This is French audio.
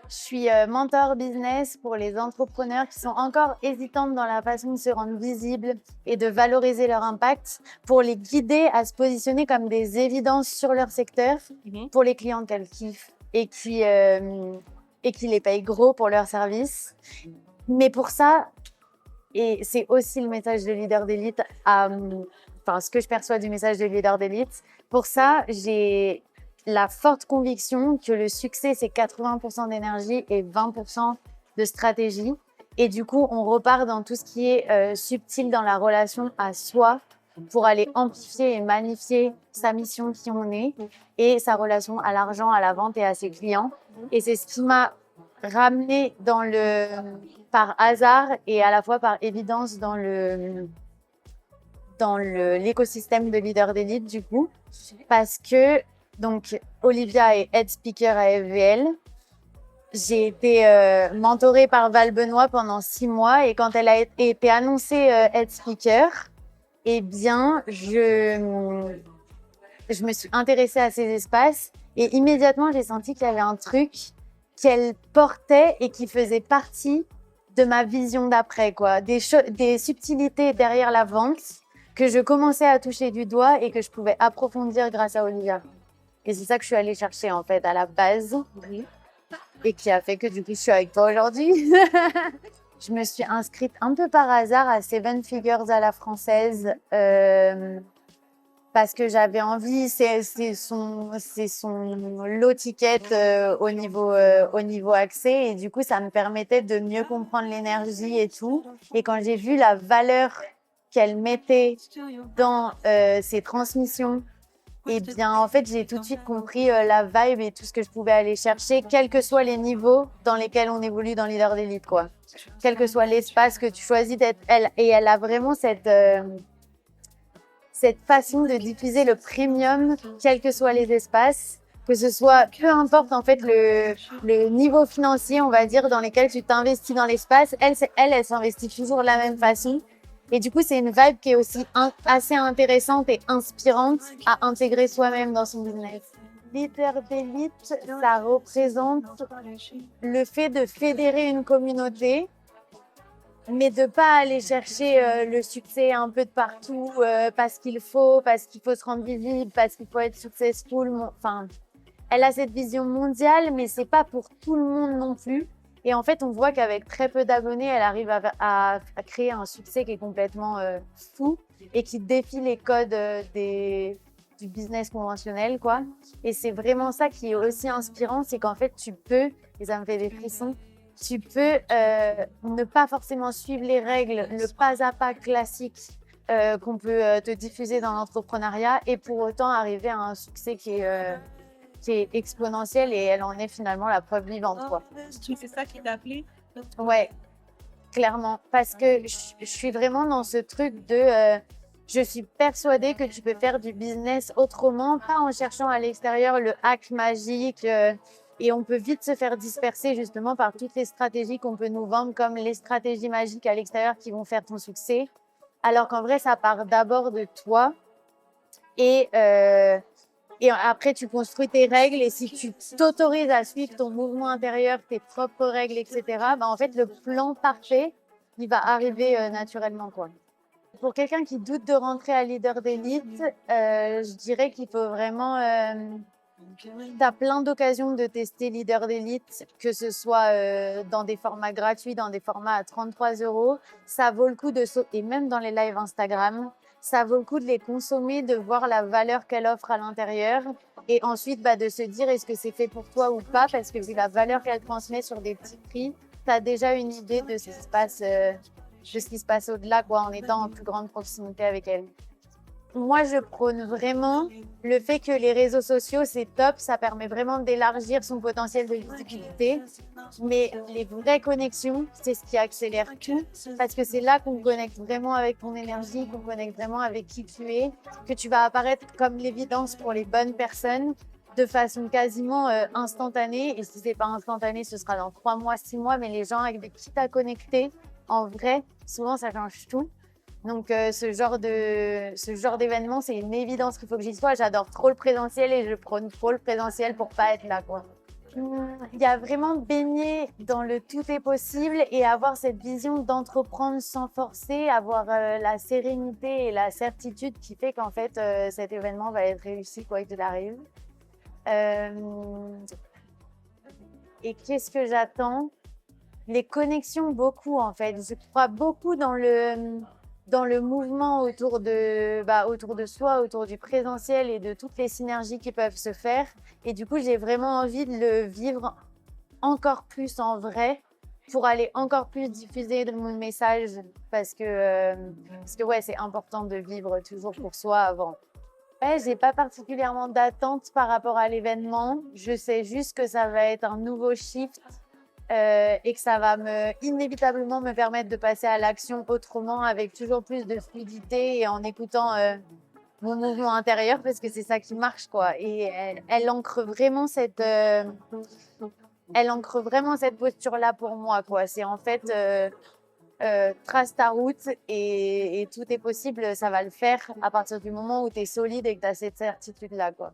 Je suis mentor business pour les entrepreneurs qui sont encore hésitantes dans la façon de se rendre visibles et de valoriser leur impact, pour les guider à se positionner comme des évidences sur leur secteur pour les clients qu'elles kiffent et qui les payent gros pour leurs services. Mais pour ça, et c'est aussi le message de leader d'élite, enfin ce que je perçois du message de leader d'élite, pour ça, j'ai la forte conviction que le succès, c'est 80% d'énergie et 20% de stratégie. Et du coup, on repart dans tout ce qui est subtil dans la relation à soi pour aller amplifier et magnifier sa mission, qui on est, et sa relation à l'argent, à la vente et à ses clients. Et c'est ce qui m'a ramené par hasard et à la fois par évidence dans l'écosystème de leader d'élite, du coup, parce que donc Olivia est head speaker à FVL. J'ai été mentorée par Val Benoît pendant 6 mois, et quand elle a été annoncée head speaker, eh bien, je me suis intéressée à ces espaces et immédiatement, j'ai senti qu'il y avait un truc qu'elle portait et qui faisait partie de ma vision d'après, quoi. Des subtilités derrière la vente que je commençais à toucher du doigt et que je pouvais approfondir grâce à Olivia. Et c'est ça que je suis allée chercher, en fait, à la base. Et qui a fait que, du coup, je suis avec toi aujourd'hui. Je me suis inscrite un peu par hasard à Seven Figures à la française parce que j'avais envie, c'est son low ticket au niveau accès, et du coup, ça me permettait de mieux comprendre l'énergie et tout. Et quand j'ai vu la valeur qu'elle mettait dans ses transmissions, eh bien, en fait, j'ai tout de suite compris la vibe et tout ce que je pouvais aller chercher, quels que soient les niveaux dans lesquels on évolue dans Leader d'élite, quoi. Quel que soit l'espace que tu choisis d'être, elle a vraiment cette façon de diffuser le premium, quels que soient les espaces, que ce soit, peu importe en fait le niveau financier, on va dire, dans lequel tu t'investis dans l'espace, elle s'investit toujours de la même façon. Et du coup, c'est une vibe qui est aussi assez intéressante et inspirante à intégrer soi-même dans son business. Leader d'élite, ça représente le fait de fédérer une communauté, mais de pas aller chercher le succès un peu de partout parce qu'il faut se rendre visible, parce qu'il faut être successful. Enfin, elle a cette vision mondiale, mais c'est pas pour tout le monde non plus. Et en fait, on voit qu'avec très peu d'abonnés, elle arrive à créer un succès qui est complètement fou et qui défie les codes du business conventionnel, quoi. Et c'est vraiment ça qui est aussi inspirant, c'est qu'en fait, tu peux, et ça me fait des frissons, tu peux ne pas forcément suivre les règles, le pas à pas classique qu'on peut te diffuser dans l'entrepreneuriat, et pour autant arriver à un succès qui est exponentiel, et elle en est finalement la preuve vivante, quoi. C'est ça qui t'a plu? Ouais, clairement. Parce que je suis vraiment dans ce truc de... je suis persuadée que tu peux faire du business autrement, pas en cherchant à l'extérieur le hack magique. Et on peut vite se faire disperser justement par toutes les stratégies qu'on peut nous vendre comme les stratégies magiques à l'extérieur qui vont faire ton succès. Alors qu'en vrai, ça part d'abord de toi. Et après, tu construis tes règles, et si tu t'autorises à suivre ton mouvement intérieur, tes propres règles, etc., bah, en fait, le plan parfait, il va arriver naturellement, quoi. Pour quelqu'un qui doute de rentrer à leader d'élite, je dirais qu'il faut vraiment... tu as plein d'occasions de tester leader d'élite, que ce soit dans des formats gratuits, dans des formats à 33 €. Ça vaut le coup et même dans les lives Instagram, ça vaut le coup de les consommer, de voir la valeur qu'elle offre à l'intérieur, et ensuite de se dire est-ce que c'est fait pour toi ou pas, parce que vu la valeur qu'elle transmet sur des petits prix, tu as déjà une idée de ce qui se passe au-delà, quoi, en étant en plus grande proximité avec elle. Moi, je prône vraiment le fait que les réseaux sociaux, c'est top, ça permet vraiment d'élargir son potentiel de visibilité. Mais les vraies connexions, c'est ce qui accélère tout, parce que c'est là qu'on connecte vraiment avec ton énergie, qu'on connecte vraiment avec qui tu es, que tu vas apparaître comme l'évidence pour les bonnes personnes de façon quasiment instantanée. Et si c'est pas instantané, ce sera dans 3 mois, 6 mois, mais les gens avec qui tu as connecté, en vrai, souvent, ça change tout. Donc, ce genre d'événement, c'est une évidence qu'il faut que j'y sois. J'adore trop le présentiel et je prône trop le présentiel pour pas être là, quoi. Il y a vraiment baigner dans le tout est possible et avoir cette vision d'entreprendre sans forcer, avoir la sérénité et la certitude qui fait qu'en fait cet événement va être réussi quoi qu'il arrive. Euh, et qu'est-ce que j'attends? Les connexions beaucoup en fait. Je crois beaucoup dans le mouvement autour de soi, autour du présentiel et de toutes les synergies qui peuvent se faire. Et du coup, j'ai vraiment envie de le vivre encore plus en vrai pour aller encore plus diffuser de mon message parce que ouais, c'est important de vivre toujours pour soi avant. Ouais, j'ai pas particulièrement d'attente par rapport à l'événement. Je sais juste que ça va être un nouveau shift et que ça va inévitablement me permettre de passer à l'action autrement avec toujours plus de fluidité et en écoutant mon mouvement intérieur parce que c'est ça qui marche quoi. Et elle ancre vraiment cette posture-là pour moi quoi. C'est en fait trace ta route et tout est possible, ça va le faire à partir du moment où tu es solide et que tu as cette certitude-là quoi.